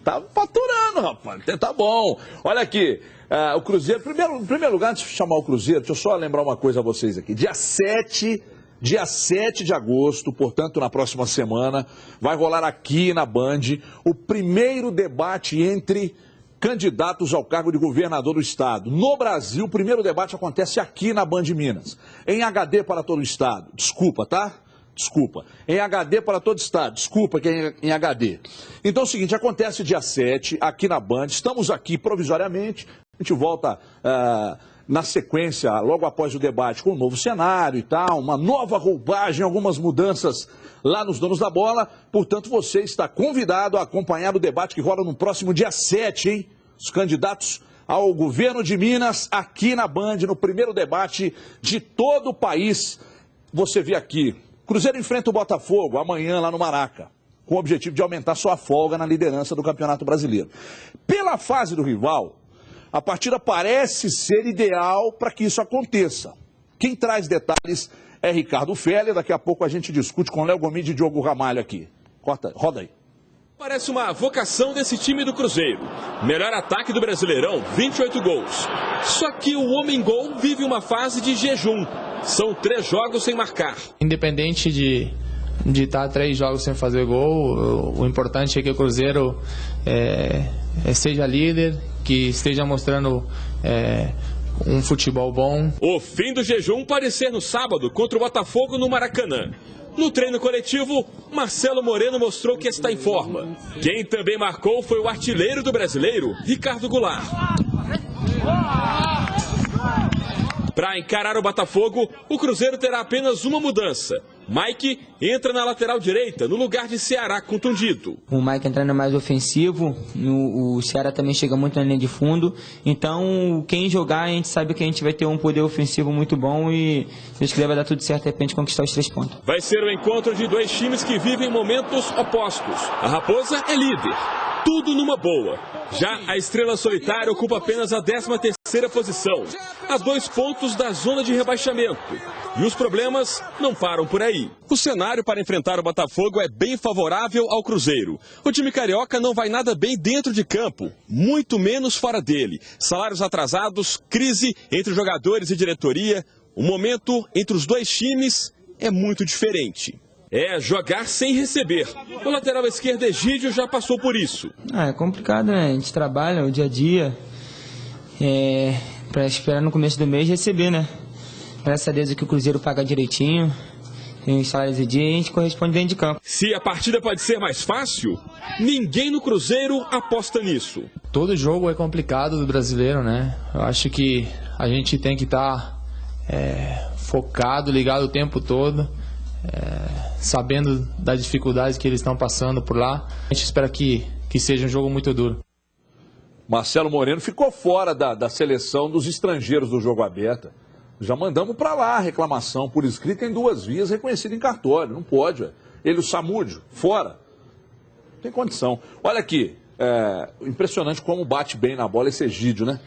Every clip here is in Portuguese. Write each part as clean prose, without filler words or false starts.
Tá faturando, rapaz. Tá bom. Olha aqui, o Cruzeiro, em primeiro lugar, antes de chamar o Cruzeiro, deixa eu só lembrar uma coisa a vocês aqui. Dia 7 de agosto, portanto, na próxima semana, vai rolar aqui na Band o primeiro debate entre candidatos ao cargo de governador do estado. No Brasil, o primeiro debate acontece aqui na Band Minas, em HD para todo o estado. Desculpa, tá? Desculpa. Em HD para todo o estado. Desculpa que é em HD. Então é o seguinte, acontece dia 7, aqui na Band. Estamos aqui provisoriamente. A gente volta na sequência, logo após o debate, com um novo cenário e tal, uma nova roupagem, algumas mudanças lá nos Donos da Bola. Portanto, você está convidado a acompanhar o debate que rola no próximo dia 7, hein? Os candidatos ao governo de Minas, aqui na Band, no primeiro debate de todo o país. Você vê aqui, Cruzeiro enfrenta o Botafogo amanhã lá no Maraca, com o objetivo de aumentar sua folga na liderança do Campeonato Brasileiro. Pela fase do rival, a partida parece ser ideal para que isso aconteça. Quem traz detalhes é Ricardo Feller. Daqui a pouco a gente discute com Léo Gomide e Diogo Ramalho aqui. Roda aí. Parece uma vocação desse time do Cruzeiro. Melhor ataque do Brasileirão, 28 gols. Só que o homem-gol vive uma fase de jejum. São 3 jogos sem marcar. Independente de estar 3 jogos sem fazer gol, o importante é que o Cruzeiro seja líder, que esteja mostrando um futebol bom. O fim do jejum pode ser no sábado contra o Botafogo no Maracanã. No treino coletivo, Marcelo Moreno mostrou que está em forma. Quem também marcou foi o artilheiro do Brasileiro, Ricardo Goulart. Para encarar o Botafogo, o Cruzeiro terá apenas uma mudança. Mike entra na lateral direita, no lugar de Ceará contundido. O Mike entrando mais ofensivo, o Ceará também chega muito na linha de fundo. Então, quem jogar, a gente sabe que a gente vai ter um poder ofensivo muito bom e Deus quiser vai dar tudo certo de repente conquistar os 3 pontos. Vai ser o encontro de 2 times que vivem momentos opostos. A Raposa é líder, tudo numa boa. Já a Estrela Solitária ocupa apenas a 13ª posição, a 2 pontos da zona de rebaixamento. E os problemas não param por aí. O cenário para enfrentar o Botafogo é bem favorável ao Cruzeiro. O time carioca não vai nada bem dentro de campo, muito menos fora dele. Salários atrasados, crise entre jogadores e diretoria. O momento entre os 2 times é muito diferente. É jogar sem receber. O lateral esquerdo Egídio já passou por isso. É complicado, né? A gente trabalha o dia a dia para esperar no começo do mês receber, né? Graças a Deus que o Cruzeiro paga direitinho, tem os salários de dia e a gente corresponde dentro de campo. Se a partida pode ser mais fácil, ninguém no Cruzeiro aposta nisso. Todo jogo é complicado do brasileiro, né? Eu acho que a gente tem que estar focado, ligado o tempo todo. Sabendo das dificuldades que eles estão passando por lá. A gente espera que seja um jogo muito duro. Marcelo Moreno ficou fora da seleção dos estrangeiros do jogo aberto. Já mandamos para lá a reclamação por escrito em 2 vias, reconhecida em cartório. Não pode, ele, o Samúdio, fora. Não tem condição. Olha aqui, impressionante como bate bem na bola esse Egídio, né?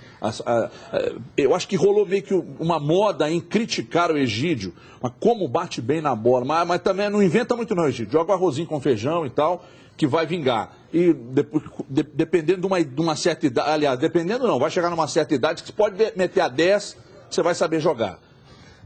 Eu acho que rolou meio que uma moda em criticar o Egídio, mas como bate bem na bola. Mas também não inventa muito não, Egídio. Joga arrozinho com feijão e tal, que vai vingar. E depois, dependendo de uma certa idade, aliás, dependendo não, vai chegar numa certa idade que você pode meter a 10, você vai saber jogar.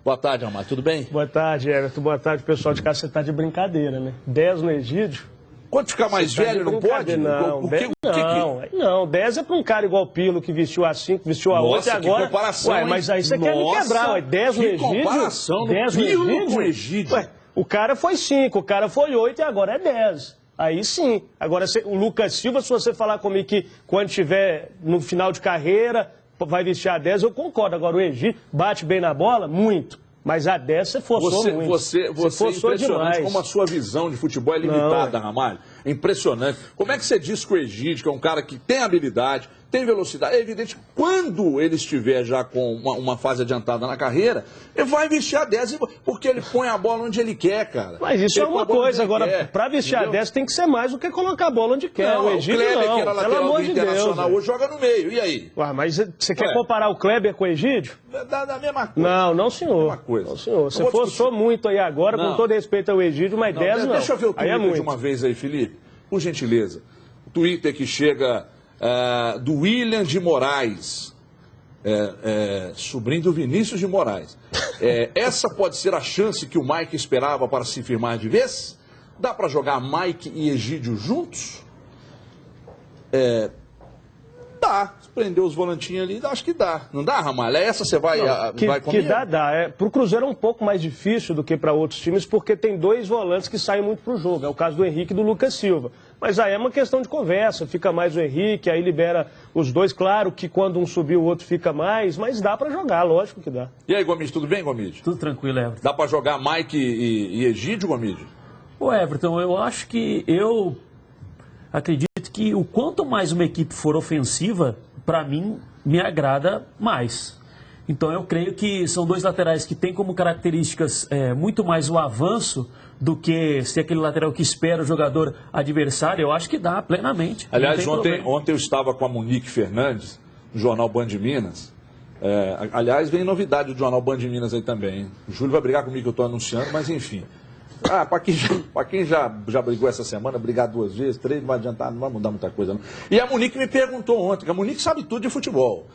Boa tarde, Amar, tudo bem? Boa tarde, Everton. Boa tarde, pessoal de casa. Você está de brincadeira, né? 10 no Egídio. Quando ficar mais velho, não pode? Não, 10 é para um cara igual o Pilo, que vestiu a 5, vestiu a 8 e agora... Que comparação, ué, mas aí você quer me quebrar, ué, 10 no Egídio? Que comparação, 10 no Egídio? Com Egídio. Ué, o cara foi 5, o cara foi 8 e agora é 10. Aí sim. Agora, o Lucas Silva, se você falar comigo que quando estiver no final de carreira, vai vestir a 10, eu concordo. Agora, o Egídio bate bem na bola? Muito. Mas a 10 você forçou muito. Você é impressionante demais. Como a sua visão de futebol é limitada, Ramalho. É impressionante. Como é que você diz que o Egídio, que é um cara que tem habilidade, tem velocidade, é evidente que quando ele estiver já com uma fase adiantada na carreira, ele vai vestir a 10, porque ele põe a bola onde ele quer, cara. Mas isso ele é uma coisa. Agora, para vestir a 10 tem que ser mais do que colocar a bola onde quer. Não, o Egídio Kleber, não, que era pelo amor de Internacional, Deus. hoje joga no meio, e aí? Ué, mas você quer comparar o Kleber com o Egídio? Da mesma coisa. Não, senhor. Não, senhor. Você forçou muito aí agora, com todo respeito ao Egídio, mas 10 não. Deixa eu ver o Twitter de uma vez aí, Felipe. por gentileza. O Twitter que chega do William de Moraes, sobrinho do Vinícius de Moraes. Essa pode ser a chance que o Mike esperava para se firmar de vez? Dá para jogar Mike e Egídio juntos? Dá. Prender os volantinhos ali, acho que dá. Não dá, Ramalho? Essa você vai comigo? Que dá. Para o Cruzeiro é um pouco mais difícil do que para outros times, porque tem 2 volantes que saem muito para o jogo. É o caso do Henrique e do Lucas Silva. Mas aí é uma questão de conversa. Fica mais o Henrique, aí libera os dois. Claro que quando um subir, o outro fica mais, mas dá para jogar, lógico que dá. E aí, Gomide, tudo bem, Gomide? Tudo tranquilo, Everton. Dá para jogar Mike e Egídio, Gomide? Ô, Everton, eu acho que eu acredito que o quanto mais uma equipe for ofensiva, para mim, me agrada mais. Então eu creio que são 2 laterais que têm como características muito mais o avanço do que ser aquele lateral que espera o jogador adversário. Eu acho que dá plenamente. Aliás, ontem eu estava com a Monique Fernandes, no Jornal Band de Minas. Aliás, vem novidade do Jornal Band de Minas aí também, hein? O Júlio vai brigar comigo que eu estou anunciando, mas enfim. Para quem já brigou essa semana, brigar 2 vezes, 3, não vai adiantar, não vai mudar muita coisa, não. E a Monique me perguntou ontem, que a Monique sabe tudo de futebol.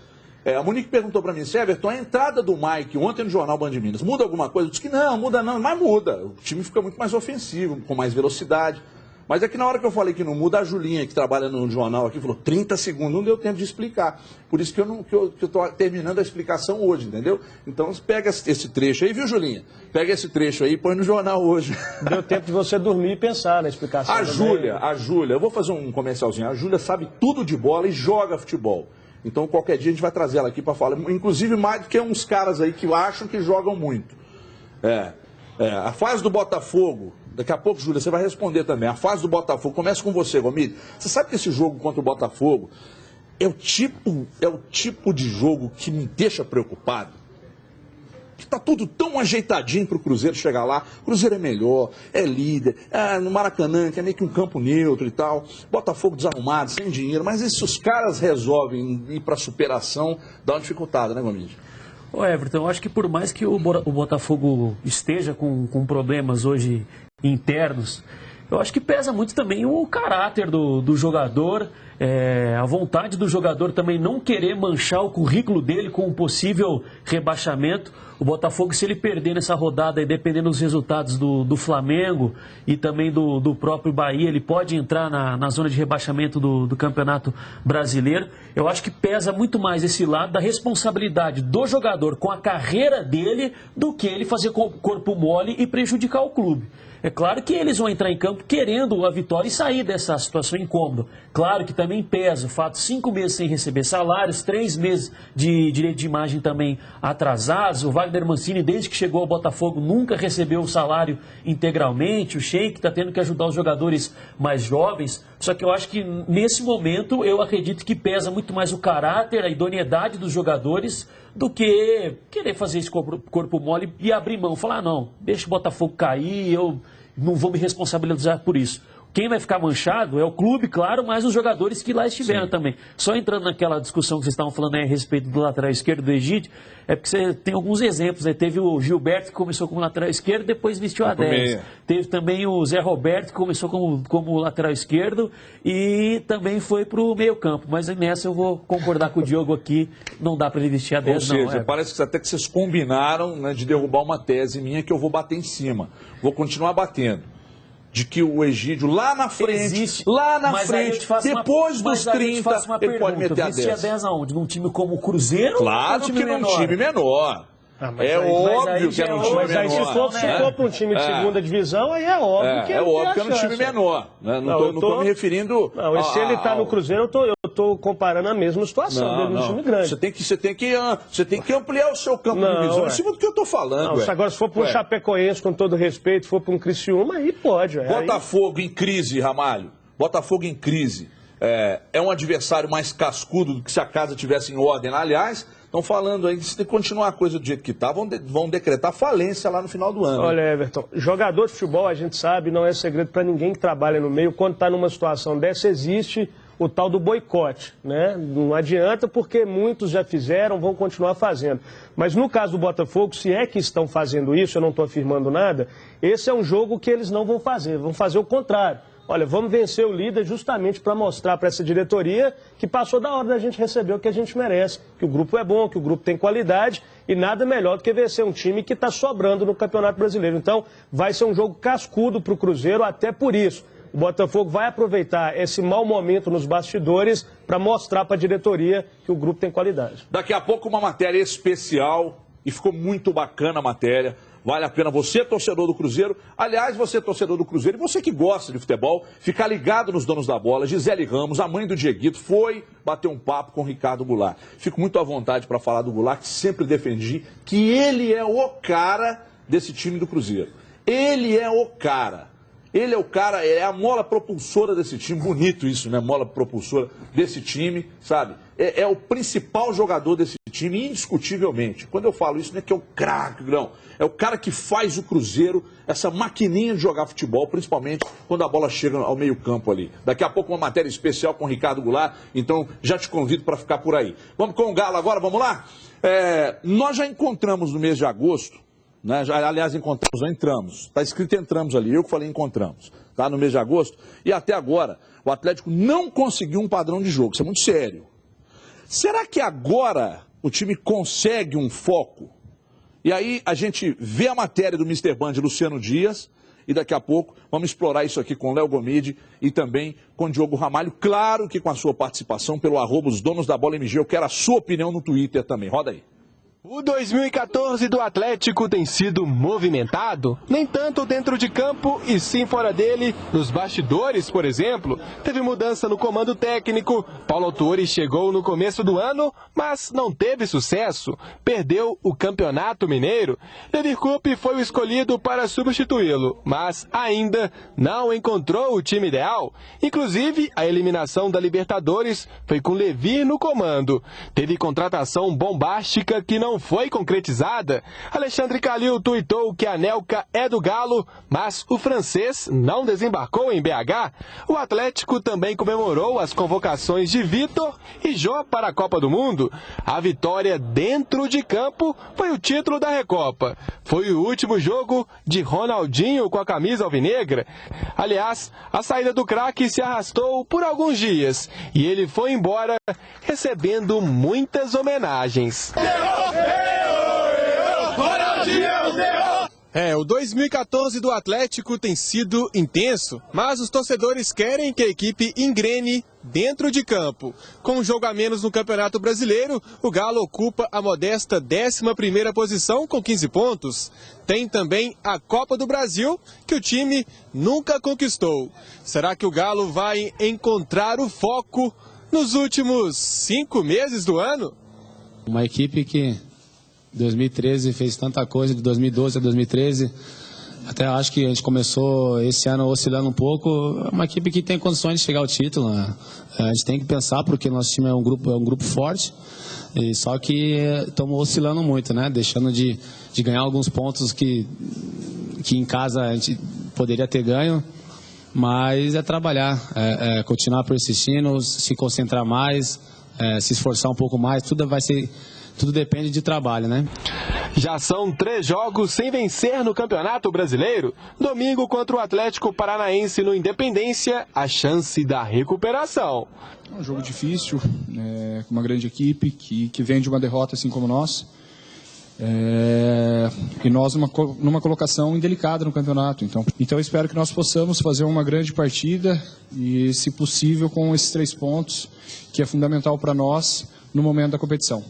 A Monique perguntou para mim, Everton, a entrada do Mike ontem no Jornal Band de Minas, muda alguma coisa? Eu disse que não, muda não, mas muda. O time fica muito mais ofensivo, com mais velocidade. Mas é que na hora que eu falei que não muda, a Julinha, que trabalha no jornal aqui, falou 30 segundos, não deu tempo de explicar. Por isso que eu estou terminando a explicação hoje, entendeu? Então pega esse trecho aí, viu, Julinha? Pega esse trecho aí e põe no jornal hoje. Deu tempo de você dormir e pensar na explicação. A Júlia, eu vou fazer um comercialzinho. A Júlia sabe tudo de bola e joga futebol. Então qualquer dia a gente vai trazer ela aqui para falar. Inclusive mais do que uns caras aí que acham que jogam muito. A fase do Botafogo... Daqui a pouco, Júlia, você vai responder também. A fase do Botafogo, começa com você, Gomide. Você sabe que esse jogo contra o Botafogo é o tipo de jogo que me deixa preocupado? Que tá tudo tão ajeitadinho para o Cruzeiro chegar lá. O Cruzeiro é melhor, é líder. No Maracanã, que é meio que um campo neutro e tal. Botafogo desarrumado, sem dinheiro. Mas se os caras resolvem ir para superação, dá uma dificultada, né, Gomide? Ô, Everton, eu acho que por mais que o Botafogo esteja com problemas hoje internos, eu acho que pesa muito também o caráter do jogador, a vontade do jogador também não querer manchar o currículo dele com um possível rebaixamento. O Botafogo, se ele perder nessa rodada, e dependendo dos resultados do Flamengo e também do próprio Bahia, ele pode entrar na zona de rebaixamento do Campeonato Brasileiro. Eu acho que pesa muito mais esse lado da responsabilidade do jogador com a carreira dele do que ele fazer corpo mole e prejudicar o clube. É claro que eles vão entrar em campo querendo a vitória e sair dessa situação incômoda. Claro que também pesa o fato de 5 meses sem receber salários, 3 meses de direito de imagem também atrasados. O Wagner Mancini, desde que chegou ao Botafogo, nunca recebeu o salário integralmente. O Sheik está tendo que ajudar os jogadores mais jovens. Só que eu acho que nesse momento eu acredito que pesa muito mais o caráter, a idoneidade dos jogadores do que querer fazer esse corpo mole e abrir mão. Falar, não, deixa o Botafogo cair, eu não vou me responsabilizar por isso. Quem vai ficar manchado é o clube, claro, mas os jogadores que lá estiveram também. Só entrando naquela discussão que vocês estavam falando aí a respeito do lateral esquerdo do Egídio, é porque você tem alguns exemplos, né? Teve o Gilberto, que começou como lateral esquerdo, depois vestiu a 10. Teve também o Zé Roberto, que começou como lateral esquerdo e também foi para o meio campo. Mas nessa eu vou concordar com o Diogo aqui, não dá para ele vestir a 10, não. Ou seja, parece que até que vocês combinaram, né, de derrubar uma tese minha que eu vou bater em cima. Vou continuar batendo. De que o Egídio lá na frente, depois dos 30, ele pode meter a 10. Vestia 10 aonde? Num time como o Cruzeiro? Claro que num time menor. Óbvio que é num time menor. Mas aí se for para um time de segunda divisão, aí é óbvio que é óbvio que é num time menor. Né? Não estou me referindo... Não, se ele está no Cruzeiro, eu estou comparando a mesma situação dele no time grande. Você tem que ampliar o seu campo de visão em cima do que eu estou falando. Agora, se for para um Chapecoense, com todo respeito, for para um Criciúma, aí pode. Botafogo em crise, Ramalho. Botafogo em crise. É um adversário mais cascudo do que se a casa tivesse em ordem. Aliás, estão falando aí, se continuar a coisa do jeito que está, vão decretar falência lá no final do ano. Olha, Everton, jogador de futebol, a gente sabe, não é segredo para ninguém que trabalha no meio. Quando está numa situação dessa, existe o tal do boicote, né? Não adianta porque muitos já fizeram, vão continuar fazendo. Mas no caso do Botafogo, se é que estão fazendo isso, eu não estou afirmando nada, esse é um jogo que eles não vão fazer o contrário. olha, vamos vencer o líder justamente para mostrar para essa diretoria que passou da hora da gente receber o que a gente merece, que o grupo é bom, que o grupo tem qualidade e nada melhor do que vencer um time que está sobrando no Campeonato Brasileiro. Então, vai ser um jogo cascudo para o Cruzeiro, até por isso. O Botafogo vai aproveitar esse mau momento nos bastidores para mostrar para a diretoria que o grupo tem qualidade. Daqui a pouco uma matéria especial, e ficou muito bacana a matéria. Vale a pena você, torcedor do Cruzeiro, aliás, você, torcedor do Cruzeiro, e você que gosta de futebol, ficar ligado nos donos da bola. Gisele Ramos, a mãe do Dieguito, foi bater um papo com o Ricardo Goulart. Fico muito à vontade para falar do Goulart, que sempre defendi que ele é o cara desse time do Cruzeiro. Ele é o cara. Ele é o cara, é a mola propulsora desse time. Bonito isso, né? Mola propulsora desse time, sabe? É o principal jogador desse time, indiscutivelmente. Quando eu falo isso, não é que é o craque, não. É o cara que faz o Cruzeiro, essa maquininha de jogar futebol, principalmente quando a bola chega ao meio-campo ali. Daqui a pouco uma matéria especial com o Ricardo Goulart, então já te convido para ficar por aí. Vamos com o Galo agora, vamos lá? Nós já encontramos no mês de agosto, né? Aliás, encontramos, não entramos. Está escrito entramos ali, eu que falei encontramos. Tá? No mês de agosto. E até agora, o Atlético não conseguiu um padrão de jogo. Isso é muito sério. Será que agora o time consegue um foco? E aí a gente vê a matéria do Mr. Band, Luciano Dias, e daqui a pouco vamos explorar isso aqui com o Léo Gomide e também com o Diogo Ramalho. Claro que com a sua participação pelo @os donos da bola MG. Eu quero a sua opinião no Twitter também. Roda aí. O 2014 do Atlético tem sido movimentado, nem tanto dentro de campo e sim fora dele. Nos bastidores, por exemplo, teve mudança no comando técnico. Paulo Autuori chegou no começo do ano, mas não teve sucesso. Perdeu o Campeonato Mineiro. Levi Coupe foi o escolhido para substituí-lo, mas ainda não encontrou o time ideal. Inclusive, a eliminação da Libertadores foi com Levi no comando. Teve contratação bombástica que não foi concretizada. Alexandre Calil tuitou que a Anelka é do Galo, mas o francês não desembarcou em BH. O Atlético também comemorou as convocações de Vitor e Jô para a Copa do Mundo. A vitória dentro de campo foi o título da Recopa. Foi o último jogo de Ronaldinho com a camisa alvinegra. Aliás, a saída do craque se arrastou por alguns dias e ele foi embora recebendo muitas homenagens. O 2014 do Atlético tem sido intenso, mas os torcedores querem que a equipe engrene dentro de campo. Com um jogo a menos no Campeonato Brasileiro, o Galo ocupa a modesta 11ª posição com 15 pontos. Tem também a Copa do Brasil, que o time nunca conquistou. Será que o Galo vai encontrar o foco nos últimos 5 meses do ano? Uma equipe que 2013 fez tanta coisa, de 2012 a 2013, até acho que a gente começou esse ano oscilando um pouco. É uma equipe que tem condições de chegar ao título, né? A gente tem que pensar, porque nosso time é um grupo forte, e só que estamos oscilando muito, né? Deixando de ganhar alguns pontos que em casa a gente poderia ter ganho, mas é trabalhar, continuar persistindo, se concentrar mais, se esforçar um pouco mais, tudo depende de trabalho, né? Já são 3 jogos sem vencer no Campeonato Brasileiro. Domingo contra o Atlético Paranaense no Independência, a chance da recuperação. É um jogo difícil, com uma grande equipe que vem de uma derrota assim como nós. E nós numa colocação indelicada no campeonato. Então eu espero que nós possamos fazer uma grande partida e, se possível, com esses 3 pontos, que é fundamental para nós no momento da competição.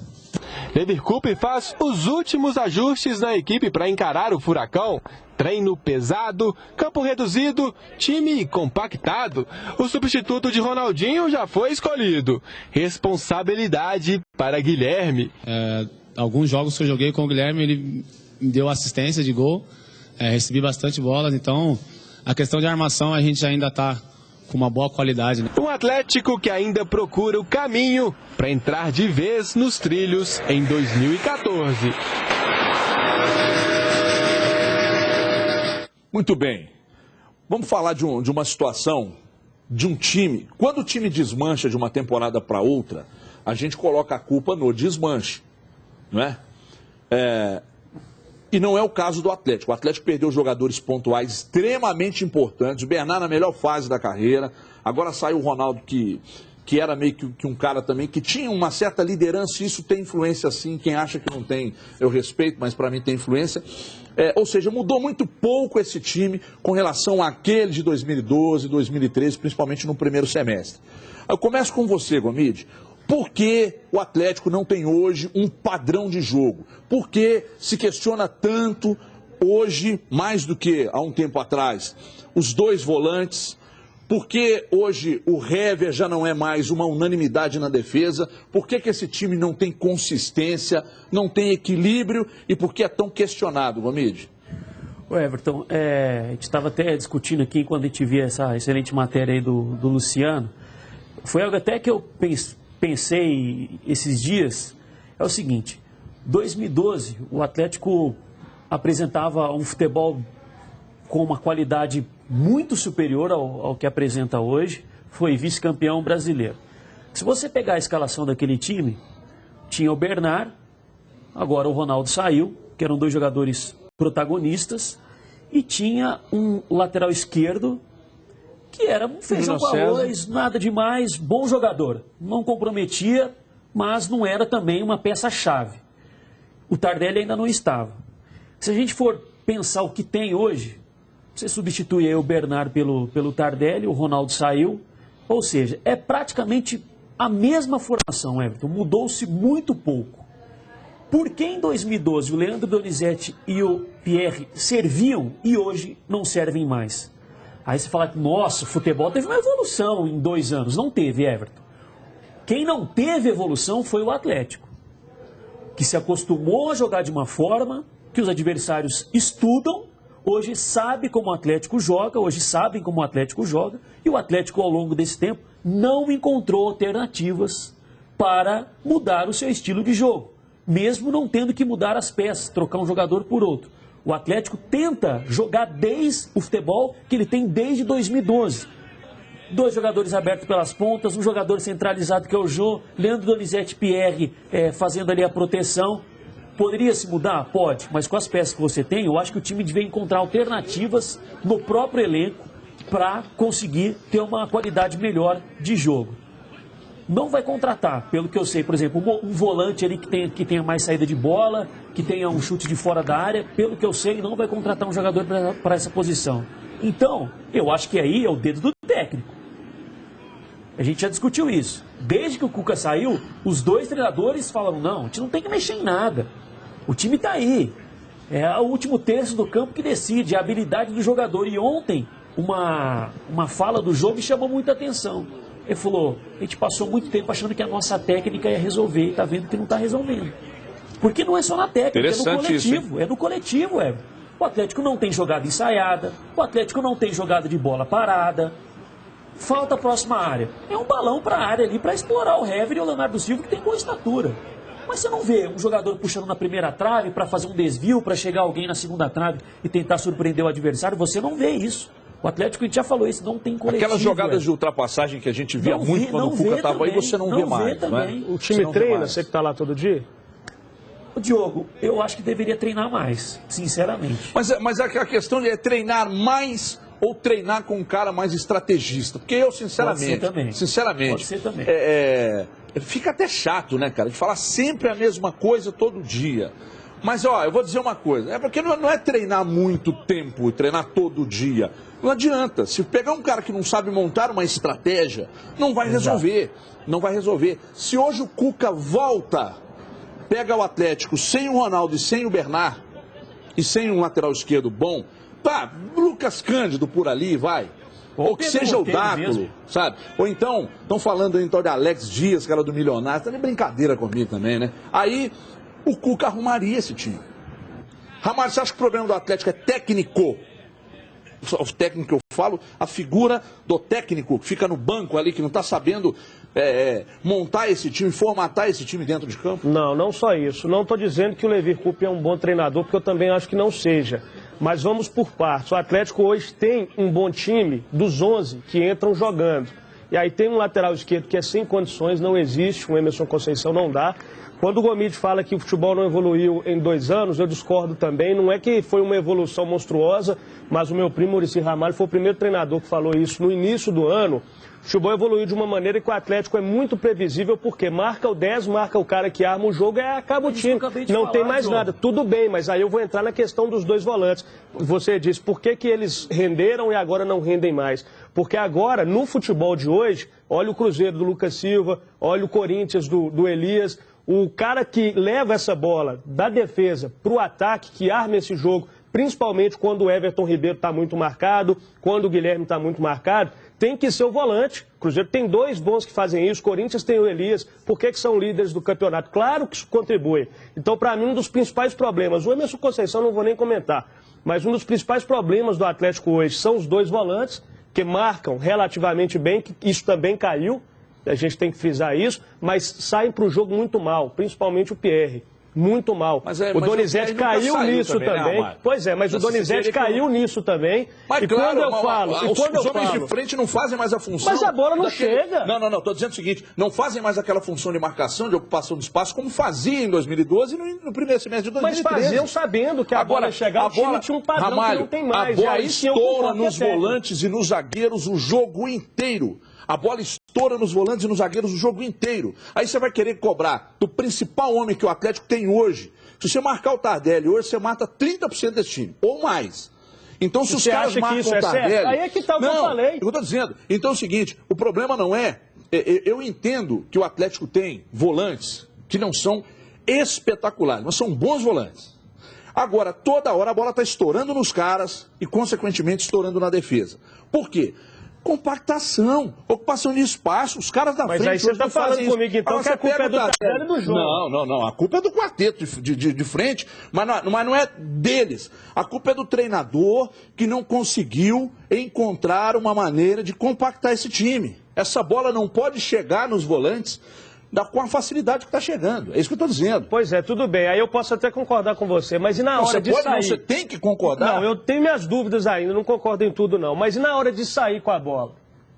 Levi Coupe faz os últimos ajustes na equipe para encarar o Furacão. Treino pesado, campo reduzido, time compactado. O substituto de Ronaldinho já foi escolhido. Responsabilidade para Guilherme. Alguns jogos que eu joguei com o Guilherme, ele me deu assistência de gol, recebi bastante bolas, então a questão de armação a gente ainda está com uma boa qualidade, né? Um Atlético que ainda procura o caminho para entrar de vez nos trilhos em 2014. Muito bem. Vamos falar de uma situação de um time. Quando o time desmancha de uma temporada para outra, a gente coloca a culpa no desmanche, não é? E não é o caso do Atlético. O Atlético perdeu jogadores pontuais extremamente importantes. O Bernard na melhor fase da carreira. Agora saiu o Ronaldo, que era meio que um cara também que tinha uma certa liderança. E isso tem influência sim. Quem acha que não tem, eu respeito, mas para mim tem influência. Ou seja, mudou muito pouco esse time com relação àquele de 2012, 2013, principalmente no primeiro semestre. Eu começo com você, Gomide. Por que o Atlético não tem hoje um padrão de jogo? Por que se questiona tanto hoje, mais do que há um tempo atrás, os dois volantes? Por que hoje o Hever já não é mais uma unanimidade na defesa? Por que esse time não tem consistência, não tem equilíbrio e por que é tão questionado, Gomide? O Everton, a gente estava até discutindo aqui quando a gente via essa excelente matéria aí do Luciano. Foi algo até que eu pensei esses dias, é o seguinte: 2012 o Atlético apresentava um futebol com uma qualidade muito superior ao que apresenta hoje, foi vice-campeão brasileiro. Se você pegar a escalação daquele time, tinha o Bernard, agora o Ronaldo saiu, que eram dois jogadores protagonistas, e tinha um lateral esquerdo que era um feijão com arroz, nada demais, bom jogador. Não comprometia, mas não era também uma peça-chave. O Tardelli ainda não estava. Se a gente for pensar o que tem hoje, você substitui aí o Bernard pelo Tardelli, o Ronaldo saiu, ou seja, é praticamente a mesma formação, Everton, mudou-se muito pouco. Por que em 2012 o Leandro Donizete e o Pierre serviam e hoje não servem mais? Aí você fala que, nossa, o futebol teve uma evolução em 2 anos. Não teve, Everton. Quem não teve evolução foi o Atlético, que se acostumou a jogar de uma forma que os adversários estudam, hoje sabe como o Atlético joga, hoje sabem como o Atlético joga, e o Atlético, ao longo desse tempo, não encontrou alternativas para mudar o seu estilo de jogo, mesmo não tendo que mudar as peças, trocar um jogador por outro. O Atlético tenta jogar desde o futebol que ele tem desde 2012. 2 jogadores abertos pelas pontas, um jogador centralizado que é o Jô, Leandro Donizete, Pierre fazendo ali a proteção. Poderia se mudar? Pode, mas com as peças que você tem, eu acho que o time devia encontrar alternativas no próprio elenco para conseguir ter uma qualidade melhor de jogo. Não vai contratar, pelo que eu sei, por exemplo, um volante ali que tenha mais saída de bola, que tenha um chute de fora da área, pelo que eu sei, não vai contratar um jogador para essa posição. Então, eu acho que aí é o dedo do técnico. A gente já discutiu isso. Desde que o Cuca saiu, os 2 treinadores falaram, não, a gente não tem que mexer em nada. O time está aí. É o último terço do campo que decide, a habilidade do jogador. E ontem, uma fala do jogo me chamou muita atenção. Ele falou, a gente passou muito tempo achando que a nossa técnica ia resolver e está vendo que não está resolvendo. Porque não é só na técnica, é no coletivo. É no coletivo, O Atlético não tem jogada ensaiada, o Atlético não tem jogada de bola parada. Falta a próxima área. É um balão para a área ali para explorar o Hever e o Leonardo Silva, que tem boa estatura. Mas você não vê um jogador puxando na primeira trave para fazer um desvio, para chegar alguém na segunda trave e tentar surpreender o adversário. Você não vê isso. O Atlético, a gente já falou isso, não tem coletivo. Aquelas jogadas de ultrapassagem que a gente via muito quando o Cuca estava aí, você não vê mais. Não é? O time treina, você que está lá todo dia? Diogo, eu acho que deveria treinar mais, sinceramente. Mas a questão é treinar mais ou treinar com um cara mais estrategista? Porque eu, sinceramente... Pode ser também. Fica até chato, né, cara? De falar sempre a mesma coisa todo dia. Mas, eu vou dizer uma coisa. É porque não é treinar muito tempo e treinar todo dia. Não adianta. Se pegar um cara que não sabe montar uma estratégia, não vai resolver. Não vai resolver. Se hoje o Cuca volta, pega o Atlético sem o Ronaldo e sem o Bernard, e sem um lateral esquerdo bom, tá, Lucas Cândido por ali, vai. Ou que seja o Dátulo, sabe? Ou então, estão falando então de Alex Dias, cara do Milionário, tá de brincadeira comigo também, né? Aí, o Cuca arrumaria esse time. Ramalho, você acha que o problema do Atlético é técnico? O técnico que eu falo, a figura do técnico que fica no banco ali, que não está sabendo montar esse time, formatar esse time dentro de campo? Não só isso. Não estou dizendo que o Levir Coupe é um bom treinador, porque eu também acho que não seja. Mas vamos por partes. O Atlético hoje tem um bom time dos 11 que entram jogando. E aí tem um lateral esquerdo que é sem condições, não existe, o Emerson Conceição não dá. Quando o Gomide fala que o futebol não evoluiu em 2 anos, eu discordo também. Não é que foi uma evolução monstruosa, mas o meu primo, Muricy Ramalho, foi o primeiro treinador que falou isso no início do ano. O futebol evoluiu de uma maneira que o Atlético é muito previsível, porque marca o 10, marca o cara que arma o jogo e acaba o time. Não tem mais nada. Tudo bem, mas aí eu vou entrar na questão dos 2 volantes. Você disse, por que eles renderam e agora não rendem mais? Porque agora, no futebol de hoje, olha o Cruzeiro do Lucas Silva, olha o Corinthians do Elias. O cara que leva essa bola da defesa para o ataque, que arma esse jogo, principalmente quando o Everton Ribeiro está muito marcado, quando o Guilherme está muito marcado, tem que ser o volante. O Cruzeiro tem 2 bons que fazem isso, o Corinthians tem o Elias. Por que são líderes do campeonato? Claro que isso contribui. Então, para mim, um dos principais problemas, o Emerson Conceição não vou nem comentar, mas um dos principais problemas do Atlético hoje são os 2 volantes, que marcam relativamente bem, que isso também caiu. A gente tem que frisar isso, mas saem para o jogo muito mal, principalmente o Pierre. Muito mal. O Donizete caiu nisso também. Né, pois é, mas o Donizete caiu nisso também. Mas e claro, quando eu falo... os homens de frente não fazem mais a função... Mas a bola não chega. Não, estou dizendo o seguinte, não fazem mais aquela função de marcação, de ocupação de espaço, como fazia em 2012 e no primeiro semestre de 2013. Mas faziam sabendo que a bola ia chegar, o time tinha um padrão Ramalho, que não tem mais. A bola estoura nos volantes e nos zagueiros o jogo inteiro. A bola estoura nos volantes e nos zagueiros o jogo inteiro. Aí você vai querer cobrar do principal homem que o Atlético tem hoje. Se você marcar o Tardelli hoje, você mata 30% desse time, ou mais. Então, se os caras marcam o Tardelli... Aí é que tá o que eu falei. Eu estou dizendo. Então é o seguinte, o problema não é... Eu entendo que o Atlético tem volantes que não são espetaculares, mas são bons volantes. Agora, toda hora a bola está estourando nos caras e, consequentemente, estourando na defesa. Por quê? Compactação, ocupação de espaço, os caras da frente... Mas aí você está falando comigo então que a culpa é do Tardelli do jogo. Não, a culpa é do quarteto de frente, mas não é deles. A culpa é do treinador que não conseguiu encontrar uma maneira de compactar esse time. Essa bola não pode chegar nos volantes com a facilidade que está chegando. É isso que eu estou dizendo. Pois é, tudo bem. Aí eu posso até concordar com você, mas e na hora de sair... Você tem que concordar? Não, eu tenho minhas dúvidas ainda, não concordo em tudo não. Mas e na hora de sair com a bola?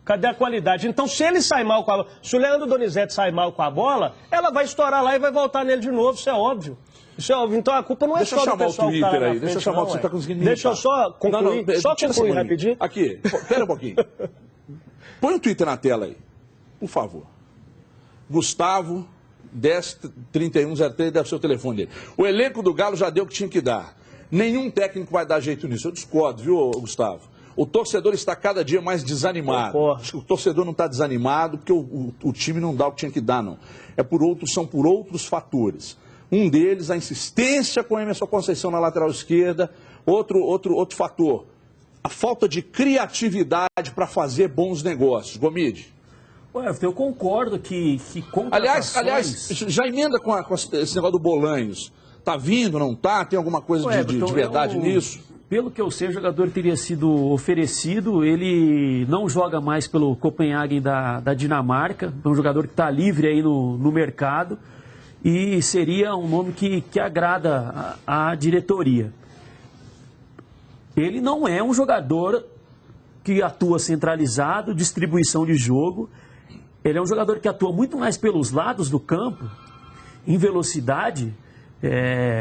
Cadê a qualidade? Então, se ele sai mal com a bola, se o Leandro Donizete sai mal com a bola, ela vai estourar lá e vai voltar nele de novo, isso é óbvio. Isso é óbvio. Então a culpa não é só do pessoal que tá lá na frente. Deixa eu chamar o Twitter aí, você está conseguindo me Deixa eu só concluir, só concluir rapidinho. Aqui, espera um pouquinho. Põe o Twitter na tela aí, por favor. Gustavo 10-3103, deve ser o telefone dele. O elenco do Galo já deu o que tinha que dar. Nenhum técnico vai dar jeito nisso. Eu discordo, viu, Gustavo? O torcedor está cada dia mais desanimado. Acho que o torcedor não está desanimado porque o time não dá o que tinha que dar, não. São por outros fatores. Um deles, a insistência com a Emerson Conceição na lateral esquerda. Outro fator, a falta de criatividade para fazer bons negócios. Gomide. Eu concordo que Aliás, já emenda com esse negócio do Bolanhos. Tá vindo, não tá? Tem alguma coisa de verdade nisso? Pelo que eu sei, o jogador teria sido oferecido. Ele não joga mais pelo Copenhagen da Dinamarca. É um jogador que está livre aí no mercado. E seria um nome que agrada a diretoria. Ele não é um jogador que atua centralizado, distribuição de jogo. Ele é um jogador que atua muito mais pelos lados do campo, em velocidade,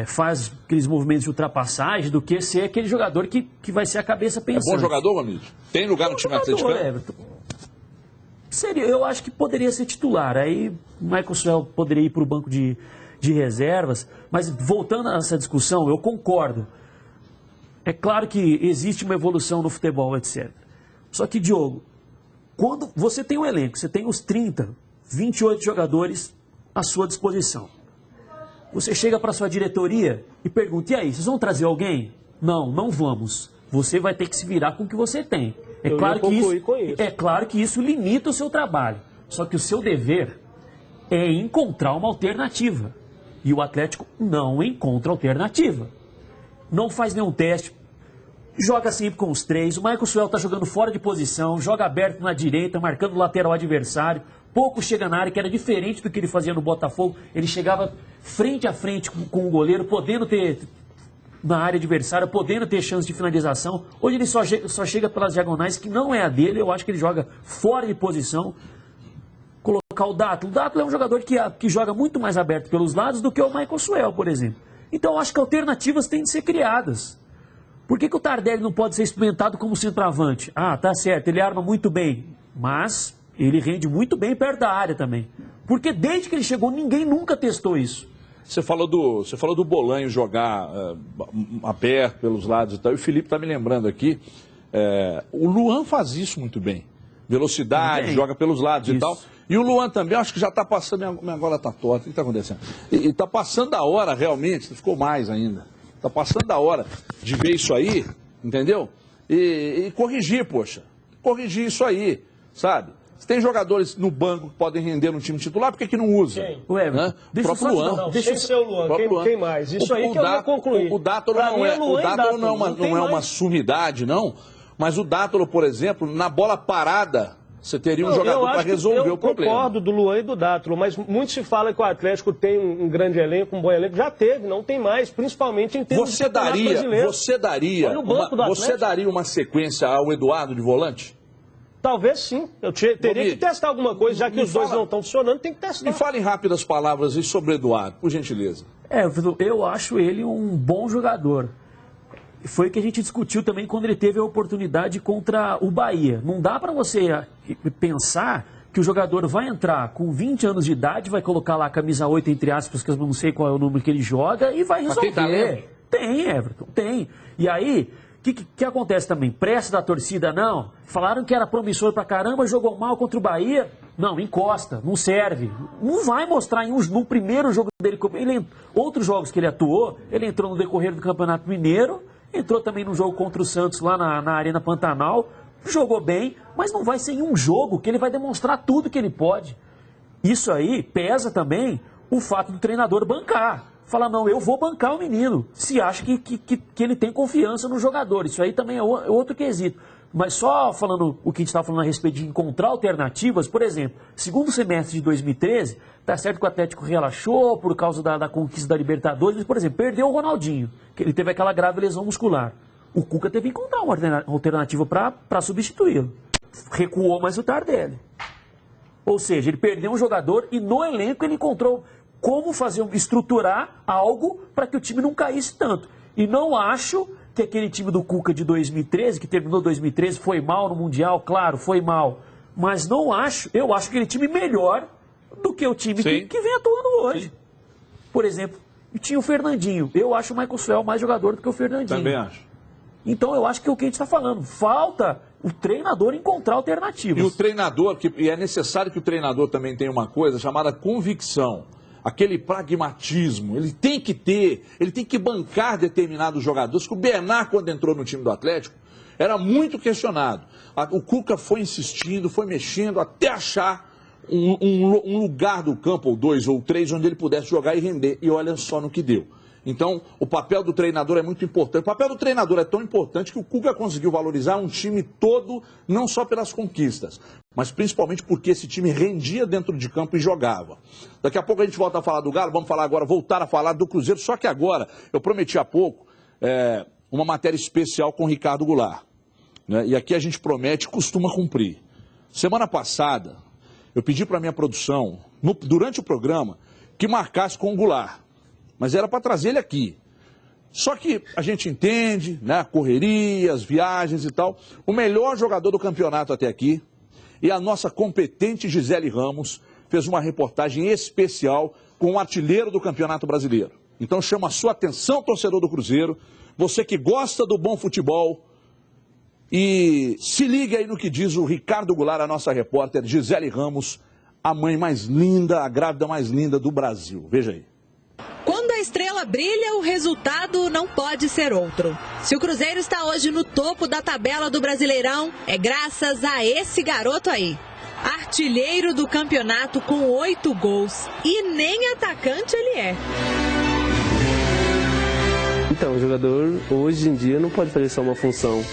faz aqueles movimentos de ultrapassagem, do que ser aquele jogador que vai ser a cabeça pensante. É bom jogador, amigo? Tem lugar no time atleticano? Eu acho que poderia ser titular. Aí o Michael Suel poderia ir para o banco de reservas. Mas voltando a essa discussão, eu concordo. É claro que existe uma evolução no futebol, etc. Só que, Diogo, quando você tem um elenco, você tem os 28 jogadores à sua disposição. Você chega para a sua diretoria e pergunta, e aí, vocês vão trazer alguém? Não, não vamos. Você vai ter que se virar com o que você tem. É claro que isso limita o seu trabalho. Só que o seu dever é encontrar uma alternativa. E o Atlético não encontra alternativa. Não faz nenhum teste. Joga sempre com os 3. O Michael Suel está jogando fora de posição, joga aberto na direita, marcando o lateral adversário. Pouco chega na área, que era diferente do que ele fazia no Botafogo. Ele chegava frente a frente com o goleiro, podendo ter na área adversária, podendo ter chance de finalização. Hoje ele só chega pelas diagonais, que não é a dele. Eu acho que ele joga fora de posição. Colocar o Dátulo. O Dátulo é um jogador que joga muito mais aberto pelos lados do que o Michael Suel, por exemplo. Então eu acho que alternativas têm de ser criadas. Por que o Tardelli não pode ser experimentado como centroavante? Ah, tá certo, ele arma muito bem, mas ele rende muito bem perto da área também. Porque desde que ele chegou, ninguém nunca testou isso. Você falou do Bolanho jogar aberto pelos lados e tal, e o Felipe está me lembrando aqui, o Luan faz isso muito bem. Velocidade, joga pelos lados e tal. E o Luan também, acho que já está passando, minha gola está torta, o que está acontecendo? E está passando a hora realmente, ficou mais ainda, está passando a hora de ver isso aí, entendeu? E corrigir, poxa, corrigir isso aí, sabe? Se tem jogadores no banco que podem render no time titular, por que não usa? Quem? O Everton. Deixa o próprio Luan. Deixa o seu Luan. Quem mais? Isso aí que eu ia concluir. O Dátulo não é uma sumidade, não. Mas o Dátulo, por exemplo, na bola parada, você teria um jogador para resolver o problema. Eu concordo do Luan e do Dátulo, mas muito se fala que o Atlético tem um grande elenco, um bom elenco. Já teve, não tem mais, principalmente em termos de campeonato brasileiro. Você daria uma sequência ao Eduardo de volante? Talvez sim. Eu teria que testar alguma coisa, já que os dois não estão funcionando, tem que testar. Me fale em rápidas palavras aí sobre o Eduardo, por gentileza. Eu acho ele um bom jogador. Foi o que a gente discutiu também quando ele teve a oportunidade contra o Bahia. Não dá para você pensar que o jogador vai entrar com 20 anos de idade, vai colocar lá a camisa 8, entre aspas, que eu não sei qual é o número que ele joga, e vai resolver. Tem, Everton, tem. E aí, o que acontece também? Pressa da torcida, não. Falaram que era promissor pra caramba, jogou mal contra o Bahia. Não, encosta, não serve. Não vai mostrar no primeiro jogo dele. Outros jogos que ele atuou, ele entrou no decorrer do Campeonato Mineiro, entrou também no jogo contra o Santos lá na Arena Pantanal, jogou bem, mas não vai ser em um jogo que ele vai demonstrar tudo que ele pode. Isso aí pesa também o fato do treinador bancar. Falar, não, eu vou bancar o menino, se acha que ele tem confiança no jogador. Isso aí também é outro quesito. Mas só falando o que a gente estava falando a respeito de encontrar alternativas, por exemplo, segundo semestre de 2013, tá certo que o Atlético relaxou por causa da conquista da Libertadores, mas, por exemplo, perdeu o Ronaldinho, que ele teve aquela grave lesão muscular. O Cuca teve que encontrar uma alternativa para substituí-lo. Recuou mais o Tardelli. Ou seja, ele perdeu um jogador e no elenco ele encontrou como estruturar algo para que o time não caísse tanto. E não acho que aquele time do Cuca de 2013, que terminou 2013, foi mal no Mundial, claro, foi mal. Mas eu acho aquele time melhor do que o time que vem atuando hoje. Sim. Por exemplo, tinha o Fernandinho. Eu acho o Michael Suel mais jogador do que o Fernandinho. Também acho. Então eu acho que é o que a gente está falando. Falta o treinador encontrar alternativas. E o treinador, e é necessário que o treinador também tenha uma coisa chamada convicção. Aquele pragmatismo, ele tem que bancar determinados jogadores. O Bernard, quando entrou no time do Atlético, era muito questionado. O Cuca foi insistindo, foi mexendo, até achar um lugar do campo, ou 2 ou 3, onde ele pudesse jogar e render. E olha só no que deu. Então, o papel do treinador é muito importante. O papel do treinador é tão importante que o Cuca conseguiu valorizar um time todo, não só pelas conquistas, mas principalmente porque esse time rendia dentro de campo e jogava. Daqui a pouco a gente volta a falar do Galo, vamos falar agora, voltar a falar do Cruzeiro, só que agora, eu prometi há pouco, uma matéria especial com o Ricardo Goulart. Né? E aqui a gente promete, costuma cumprir. Semana passada, eu pedi para a minha produção, durante o programa, que marcasse com o Goulart. Mas era para trazer ele aqui. Só que a gente entende, né, correrias, viagens e tal. O melhor jogador do campeonato até aqui, e a nossa competente Gisele Ramos, fez uma reportagem especial com o artilheiro do Campeonato Brasileiro. Então chama a sua atenção, torcedor do Cruzeiro, você que gosta do bom futebol, e se liga aí no que diz o Ricardo Goulart, a nossa repórter Gisele Ramos, a mãe mais linda, a grávida mais linda do Brasil. Veja aí. Quando a estrela brilha, o resultado não pode ser outro. Se o Cruzeiro está hoje no topo da tabela do Brasileirão, é graças a esse garoto aí. Artilheiro do campeonato com 8 gols. E nem atacante ele é. Então, o jogador hoje em dia não pode fazer só uma função.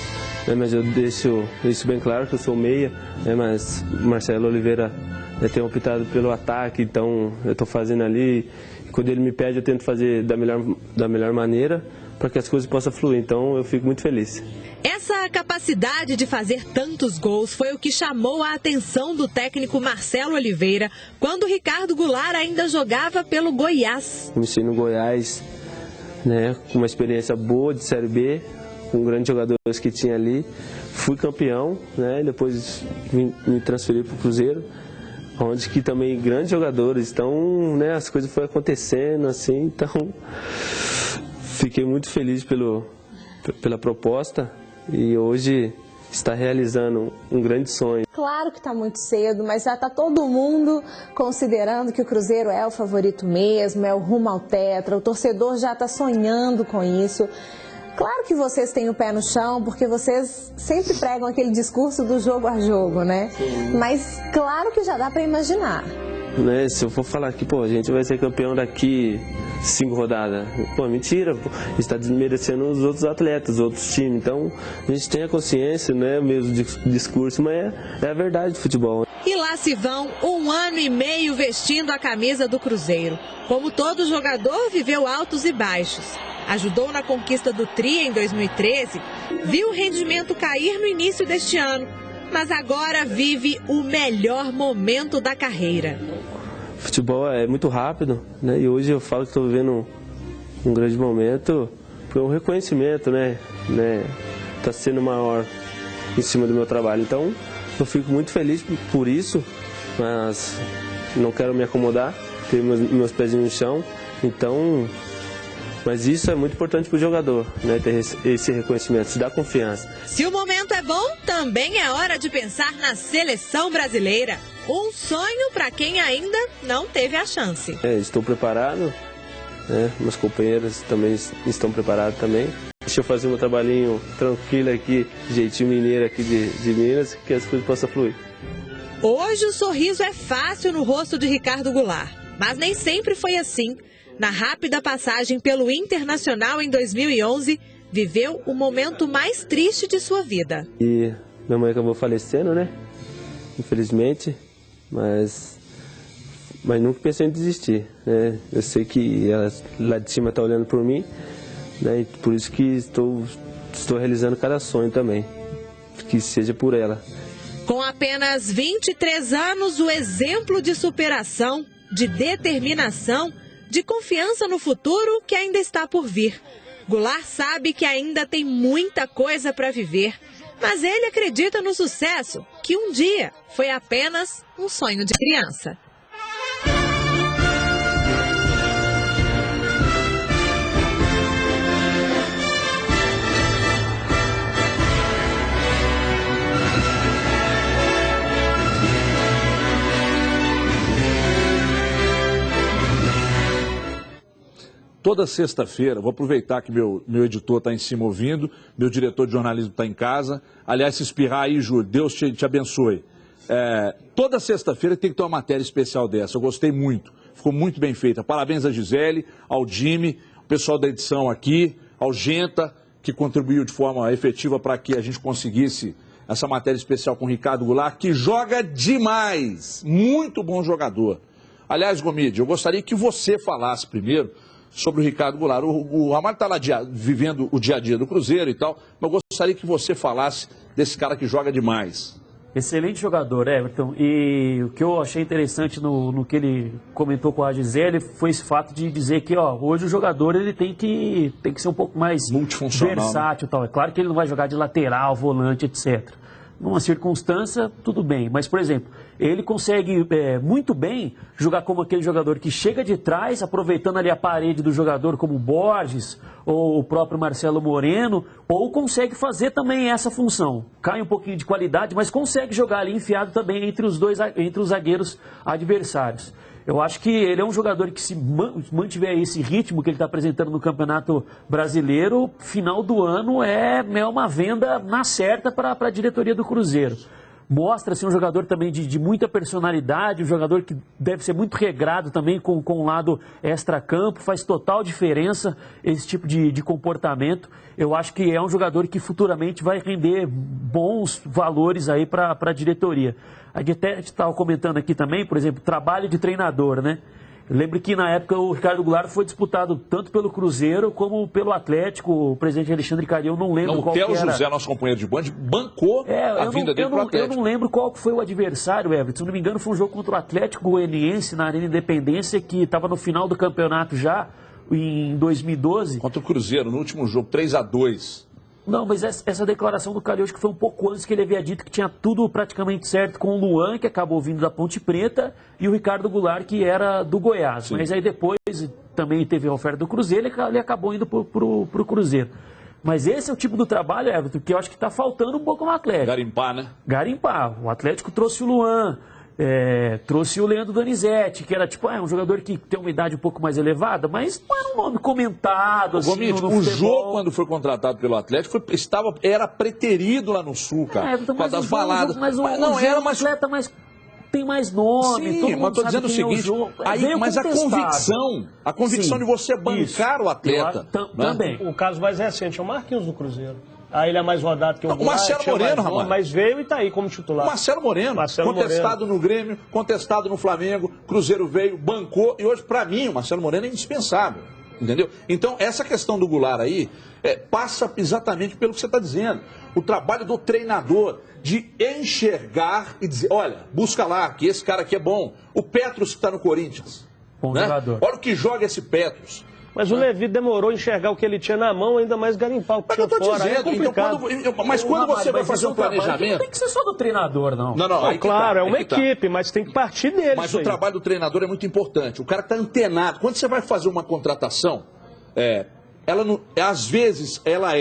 Né, mas eu deixo isso bem claro que eu sou meia, né, mas o Marcelo Oliveira tem optado pelo ataque, então eu estou fazendo ali. Quando ele me pede, eu tento fazer da melhor maneira, para que as coisas possam fluir. Então eu fico muito feliz. Essa capacidade de fazer tantos gols foi o que chamou a atenção do técnico Marcelo Oliveira quando Ricardo Goulart ainda jogava pelo Goiás. Comecei no Goiás, né, com uma experiência boa de Série B, com grandes jogadores que tinha ali. Fui campeão, né, e depois me transferi para o Cruzeiro, onde que também grandes jogadores. Então, né, as coisas foram acontecendo assim, então fiquei muito feliz pela proposta e hoje está realizando um grande sonho. Claro que está muito cedo, mas já está todo mundo considerando que o Cruzeiro é o favorito mesmo, é o rumo ao tetra, o torcedor já está sonhando com isso. Claro que vocês têm o pé no chão, porque vocês sempre pregam aquele discurso do jogo a jogo, né? Sim. Mas claro que já dá para imaginar. Né, se eu for falar que, pô, a gente vai ser campeão daqui 5 rodadas, pô, mentira, pô, está desmerecendo os outros atletas, os outros times. Então, a gente tem a consciência, né, mesmo discurso, mas é a verdade do futebol. E lá se vão 1 ano e meio vestindo a camisa do Cruzeiro. Como todo jogador, viveu altos e baixos. Ajudou na conquista do Tri em 2013, viu o rendimento cair no início deste ano, mas agora vive o melhor momento da carreira. O futebol é muito rápido, né? E hoje eu falo que estou vivendo um grande momento, foi um reconhecimento, né? Está sendo maior em cima do meu trabalho. Então, eu fico muito feliz por isso, mas não quero me acomodar, ter meus pezinhos no chão. Então, mas isso é muito importante para o jogador, né? Ter esse reconhecimento, se dá confiança. Se o momento é bom, também é hora de pensar na seleção brasileira. Um sonho para quem ainda não teve a chance. Estou preparado, né? Meus companheiros também estão preparados também. Deixa eu fazer meu trabalhinho tranquilo aqui, jeitinho mineiro aqui de Minas, que as coisas possam fluir. Hoje o sorriso é fácil no rosto de Ricardo Goulart, mas nem sempre foi assim. Na rápida passagem pelo Internacional em 2011, viveu o momento mais triste de sua vida. E minha mãe acabou falecendo, né? Infelizmente, mas nunca pensei em desistir, né? Eu sei que ela lá de cima está olhando por mim, né? E por isso que estou realizando cada sonho também, que seja por ela. Com apenas 23 anos, o exemplo de superação, de determinação, de confiança no futuro que ainda está por vir. Goulart sabe que ainda tem muita coisa para viver, mas ele acredita no sucesso, que um dia foi apenas um sonho de criança. Toda sexta-feira, vou aproveitar que meu editor está em cima ouvindo, meu diretor de jornalismo está em casa. Aliás, se espirrar aí, Júlio, Deus te abençoe. Toda sexta-feira tem que ter uma matéria especial dessa, eu gostei muito, ficou muito bem feita. Parabéns a Gisele, ao Jimmy, ao pessoal da edição aqui, ao Genta, que contribuiu de forma efetiva para que a gente conseguisse essa matéria especial com o Ricardo Goulart, que joga demais, muito bom jogador. Aliás, Gomide, eu gostaria que você falasse primeiro sobre o Ricardo Goulart. O Ramalho está lá vivendo o dia a dia do Cruzeiro e tal, mas eu gostaria que você falasse desse cara que joga demais. Excelente jogador, Everton. E o que eu achei interessante no que ele comentou com a Gisele foi esse fato de dizer que hoje o jogador ele tem que ser um pouco mais versátil, né? Tal. É claro que ele não vai jogar de lateral, volante, etc. Numa circunstância, tudo bem. Mas, por exemplo, ele consegue muito bem jogar como aquele jogador que chega de trás, aproveitando ali a parede do jogador, como o Borges ou o próprio Marcelo Moreno, ou consegue fazer também essa função. Cai um pouquinho de qualidade, mas consegue jogar ali enfiado também entre os zagueiros adversários. Eu acho que ele é um jogador que, se mantiver esse ritmo que ele está apresentando no Campeonato Brasileiro, final do ano é uma venda na certa para a diretoria do Cruzeiro. Mostra-se um jogador também de muita personalidade, um jogador que deve ser muito regrado também com o lado extra-campo, faz total diferença esse tipo de comportamento. Eu acho que é um jogador que futuramente vai render bons valores aí para a diretoria. A gente estava comentando aqui também, por exemplo, trabalho de treinador, né? Eu lembro que na época o Ricardo Goulart foi disputado tanto pelo Cruzeiro como pelo Atlético. O presidente Alexandre Calil, não lembro qual que era. O Theo José, nosso companheiro de band, bancou a vinda dele pro Atlético. Eu não lembro qual foi o adversário, Everton. Se não me engano, foi um jogo contra o Atlético Goianiense na Arena Independência, que estava no final do campeonato já, em 2012. Contra o Cruzeiro, no último jogo, 3-2. Não, mas essa declaração do Calil, acho que foi um pouco antes, que ele havia dito que tinha tudo praticamente certo com o Luan, que acabou vindo da Ponte Preta, e o Ricardo Goulart, que era do Goiás. Sim. Mas aí depois também teve a oferta do Cruzeiro, ele acabou indo pro Cruzeiro. Mas esse é o tipo do trabalho, Everton, que eu acho que está faltando um pouco no Atlético. Garimpar, né? Garimpar. O Atlético trouxe o Luan, trouxe o Leandro Donizete, que era tipo, um jogador que tem uma idade um pouco mais elevada, mas não era um nome comentado, assim, Gomes, no o Jô, quando foi contratado pelo Atlético, era preterido lá no Sul, cara, por causa das baladas. Mas não era um atleta mais... tem mais nome. Sim, mas estou dizendo o seguinte, mas a convicção de você bancar o atleta. Também. O caso mais recente é o Marquinhos do Cruzeiro. Aí ele é mais rodado que o Goulart. O Marcelo Moreno, rapaz. Mas veio e está aí como titular. O Marcelo Moreno, contestado no Grêmio, contestado no Flamengo, Cruzeiro veio, bancou, e hoje, para mim, o Marcelo Moreno é indispensável. Entendeu? Então, essa questão do Goulart aí passa exatamente pelo que você está dizendo. O trabalho do treinador de enxergar e dizer, olha, busca lá, que esse cara aqui é bom. O Petros que está no Corinthians. Bom jogador. Olha o que joga esse Petros. Mas o Levi demorou a enxergar o que ele tinha na mão, ainda mais garimpar o que tinha fora. Dizendo, então, mas quando você vai fazer um planejamento... Não tem que ser só do treinador, não. Não, claro, é uma equipe, mas tem que partir dele. Mas o trabalho do treinador é muito importante. O cara está antenado. Quando você vai fazer uma contratação, ela não, às vezes ela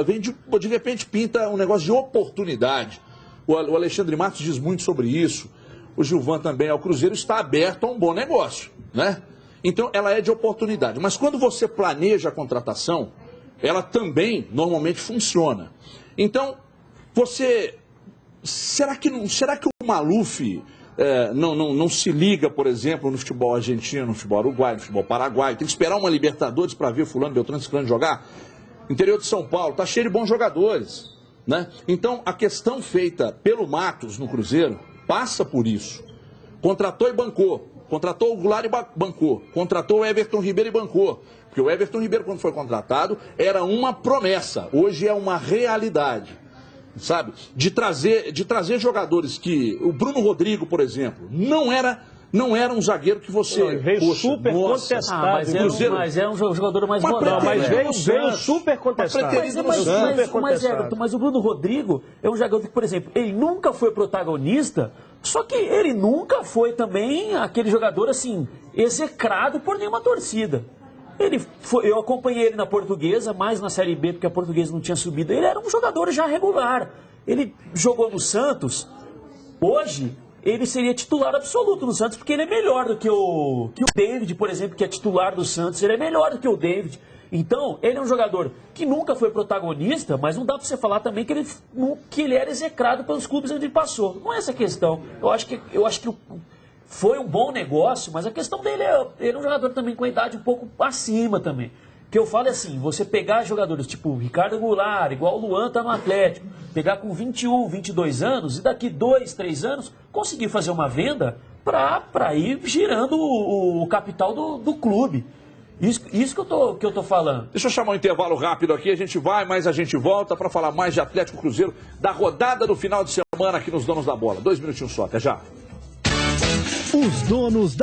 vem de repente pinta um negócio de oportunidade. O Alexandre Matos diz muito sobre isso. O Gilvan também, o Cruzeiro está aberto a um bom negócio, né? Então, ela é de oportunidade. Mas quando você planeja a contratação, ela também normalmente funciona. Então, será que o Maluf não se liga, por exemplo, no futebol argentino, no futebol uruguaio, no futebol paraguaio? Tem que esperar uma Libertadores para ver fulano, Beltrano, Ciclano jogar? Interior de São Paulo, está cheio de bons jogadores, né? Então, a questão feita pelo Matos no Cruzeiro passa por isso. Contratou e bancou. Contratou o Goulart e bancou. Contratou o Everton Ribeiro e bancou. Porque o Everton Ribeiro, quando foi contratado, era uma promessa. Hoje é uma realidade. Sabe? De trazer jogadores que... O Bruno Rodrigo, por exemplo, não era um zagueiro que você... Veio super contestado. Mas é um jogador mais moderno. Mas veio super contestado. Mas o Bruno Rodrigo é um jogador que, por exemplo, ele nunca foi protagonista, só que ele nunca foi também aquele jogador, assim, execrado por nenhuma torcida. Eu acompanhei ele na Portuguesa, mais na Série B, porque a Portuguesa não tinha subido. Ele era um jogador já regular. Ele jogou no Santos. Hoje, ele seria titular absoluto no Santos, porque ele é melhor do que o David, por exemplo, que é titular do Santos. Ele é melhor do que o David. Então, ele é um jogador que nunca foi protagonista, mas não dá para você falar também que ele era execrado pelos clubes onde ele passou. Não é essa a questão. Eu acho que foi um bom negócio, mas a questão dele ele é um jogador também com a idade um pouco acima também. O que eu falo é assim, você pegar jogadores tipo Ricardo Goulart, igual o Luan tá no Atlético, pegar com 21, 22 anos e daqui 2, 3 anos conseguir fazer uma venda para ir girando o capital do clube. Isso que eu tô falando. Deixa eu chamar um intervalo rápido aqui, a gente vai, mas a gente volta para falar mais de Atlético Cruzeiro, da rodada do final de semana aqui nos Donos da Bola. 2 minutinhos só, até já. Os donos da